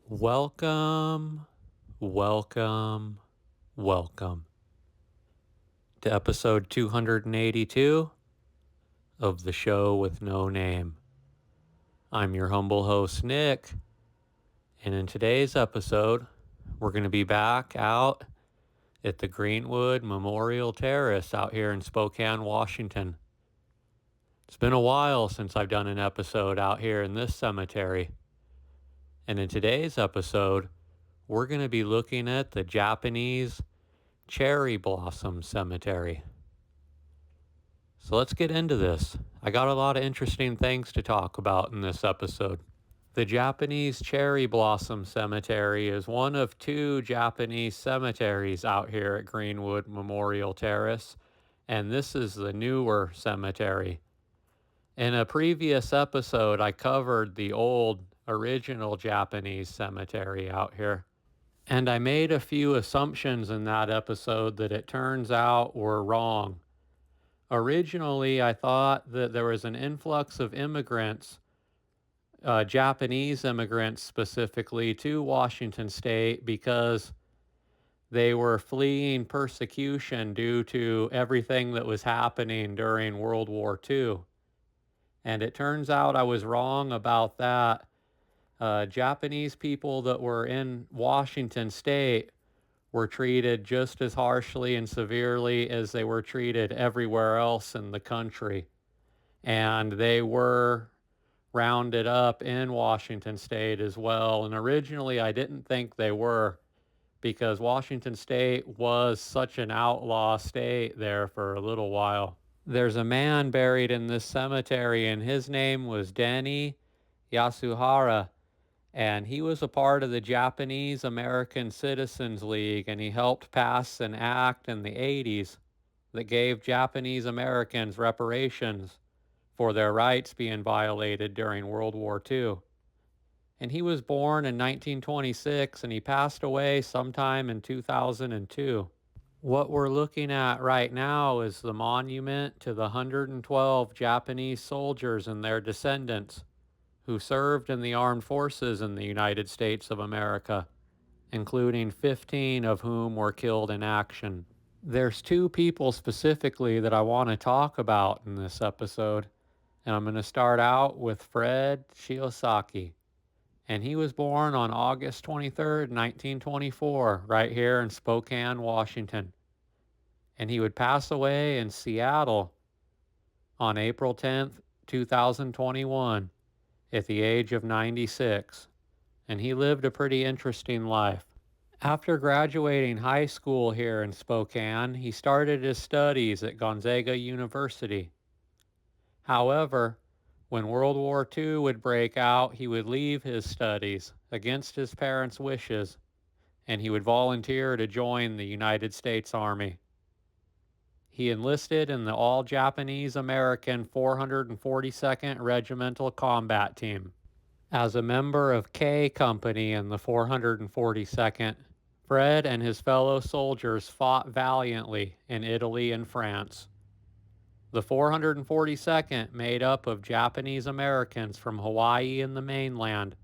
Welcome, welcome, welcome to episode 282 of the show with no name. I'm your humble host, Nick, and in today's episode, we're going to be back out at the Greenwood Memorial Terrace out here in Spokane, Washington. It's been a while since I've done an episode out here in this cemetery, and in today's episode, we're going to be looking at the Japanese Cherry Blossom Cemetery. So let's get into this. I got a lot of interesting things to talk about in this episode. The Japanese Cherry Blossom Cemetery is one of two Japanese cemeteries out here at Greenwood Memorial Terrace, and this is the newer cemetery. In a previous episode, I covered the old original Japanese cemetery out here. And I made a few assumptions in that episode that it turns out were wrong. Originally, I thought that there was an influx of immigrants, Japanese immigrants specifically, to Washington State because they were fleeing persecution due to everything that was happening during World War II. And it turns out I was wrong about that. Japanese people that were in Washington State were treated just as harshly and severely as they were treated everywhere else in the country. And they were rounded up in Washington State as well. And originally, I didn't think they were because Washington State was such an outlaw state there for a little while. There's a man buried in this cemetery, and his name was Denny Yasuhara. And he was a part of the Japanese American Citizens League, and he helped pass an act in the 80s that gave Japanese Americans reparations for their rights being violated during World War II. And he was born in 1926, and he passed away sometime in 2002. What we're looking at right now is the monument to the 112 Japanese soldiers and their descendants who served in the armed forces in the United States of America, including 15 of whom were killed in action. There's two people specifically that I want to talk about in this episode, and I'm going to start out with Fred Shiosaki. And he was born on August 23rd, 1924, right here in Spokane, Washington. And he would pass away in Seattle on April 10th, 2021. At the age of 96, and he lived a pretty interesting life. After graduating high school here in Spokane, he started his studies at Gonzaga University. However, when World War II would break out, he would leave his studies against his parents' wishes, and he would volunteer to join the United States Army. He enlisted in the all-Japanese American 442nd Regimental Combat Team. As a member of K Company in the 442nd, Fred and his fellow soldiers fought valiantly in Italy and France. The 442nd, made up of Japanese Americans from Hawaii and the mainland,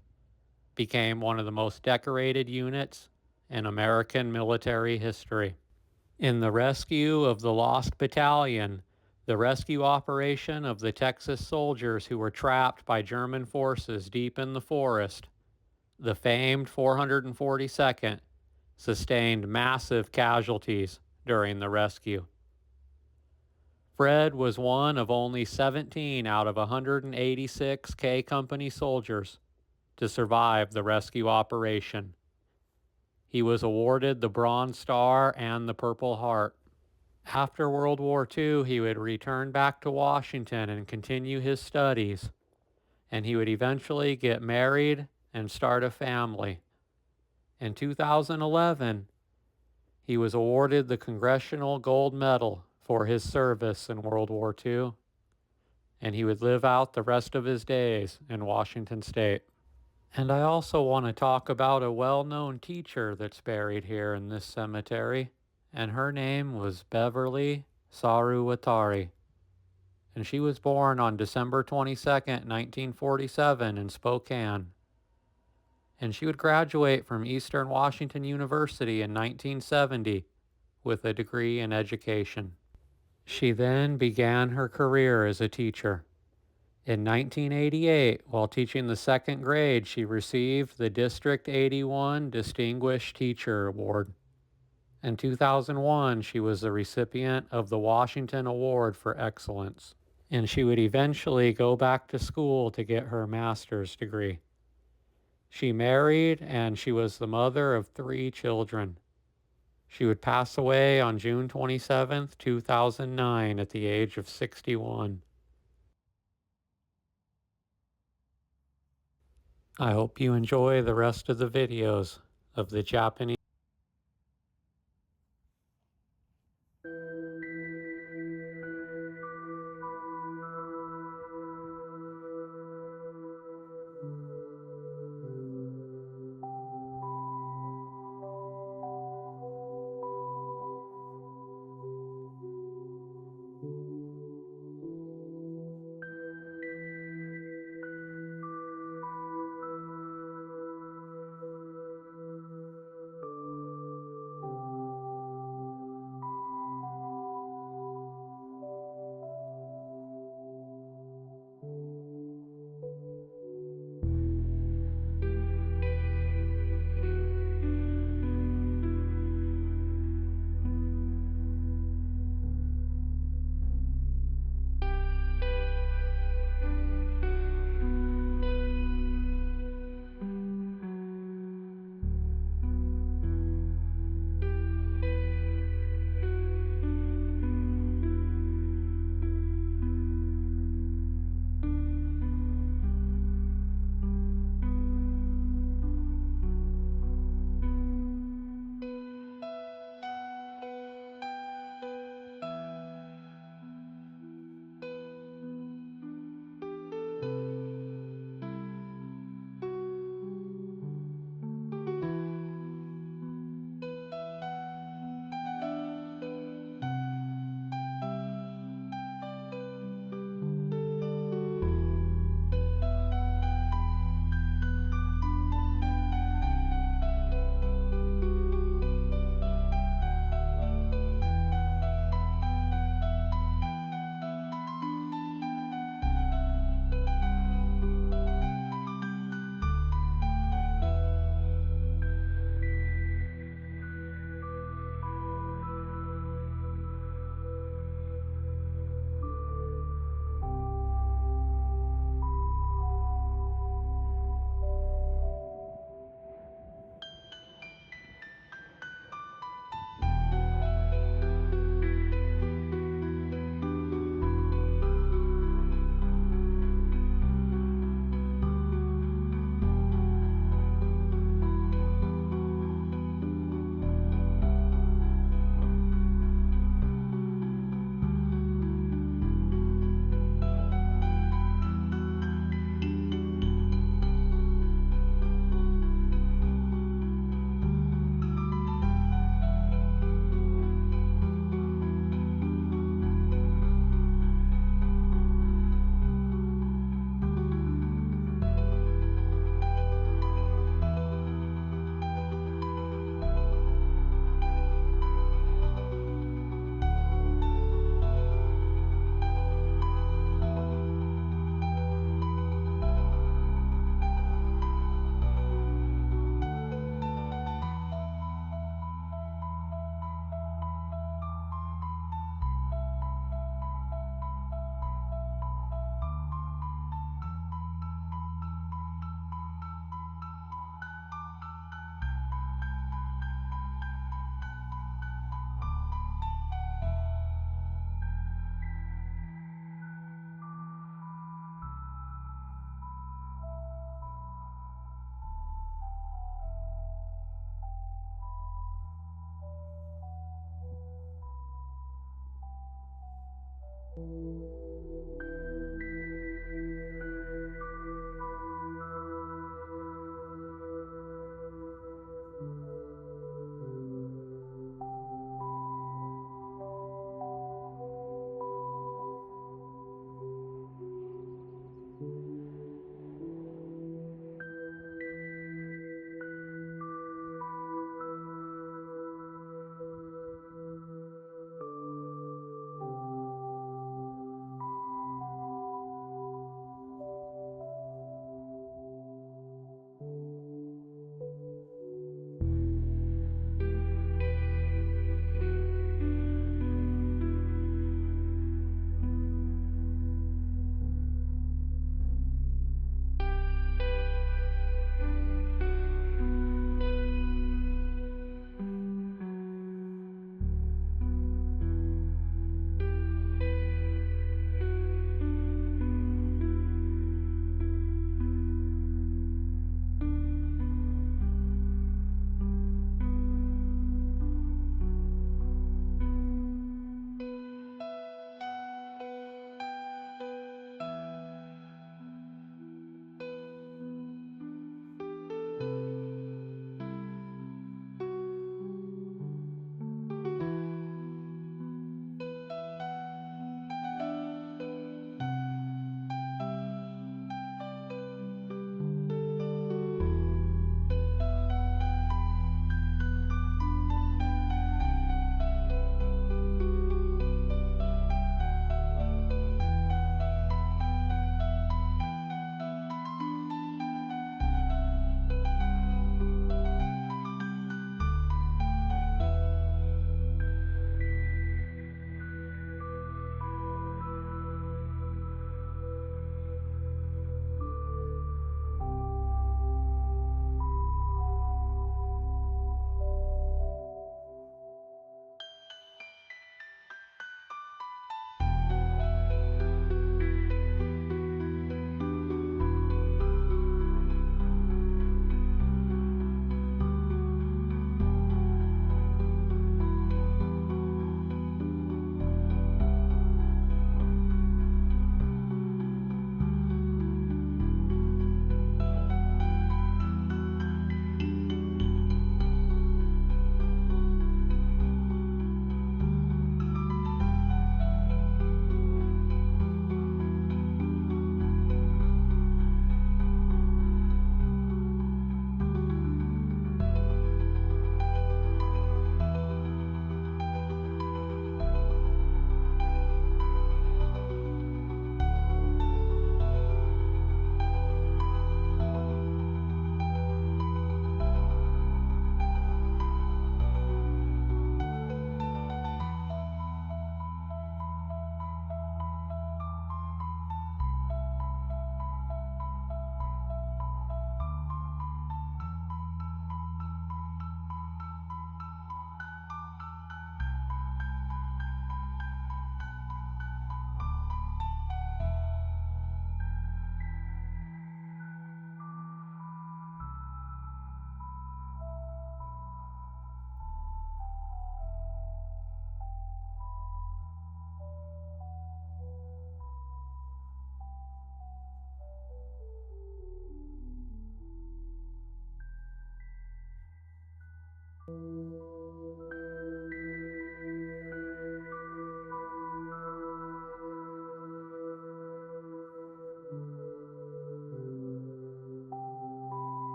became one of the most decorated units in American military history. In the rescue of the Lost Battalion, the rescue operation of the Texas soldiers who were trapped by German forces deep in the forest, the famed 442nd sustained massive casualties during the rescue. Fred was one of only 17 out of 186 K Company soldiers to survive the rescue operation. He was awarded the Bronze Star and the Purple Heart. After World War II, he would return back to Washington and continue his studies, and he would eventually get married and start a family. In 2011, he was awarded the Congressional Gold Medal for his service in World War II, and he would live out the rest of his days in Washington State. And I also want to talk about a well-known teacher that's buried here in this cemetery, and her name was Beverly Saruwatari. And she was born on December 22nd, 1947 in Spokane. and she would graduate from Eastern Washington University in 1970 with a degree in education. She then began her career as a teacher. In 1988, while teaching the second grade, she received the District 81 Distinguished Teacher Award. In 2001, she was the recipient of the Washington Award for Excellence, and she would eventually go back to school to get her master's degree. She married, and she was the mother of 3 children. She would pass away on June 27th, 2009 at the age of 61. I hope you enjoy the rest of the videos of the Japanese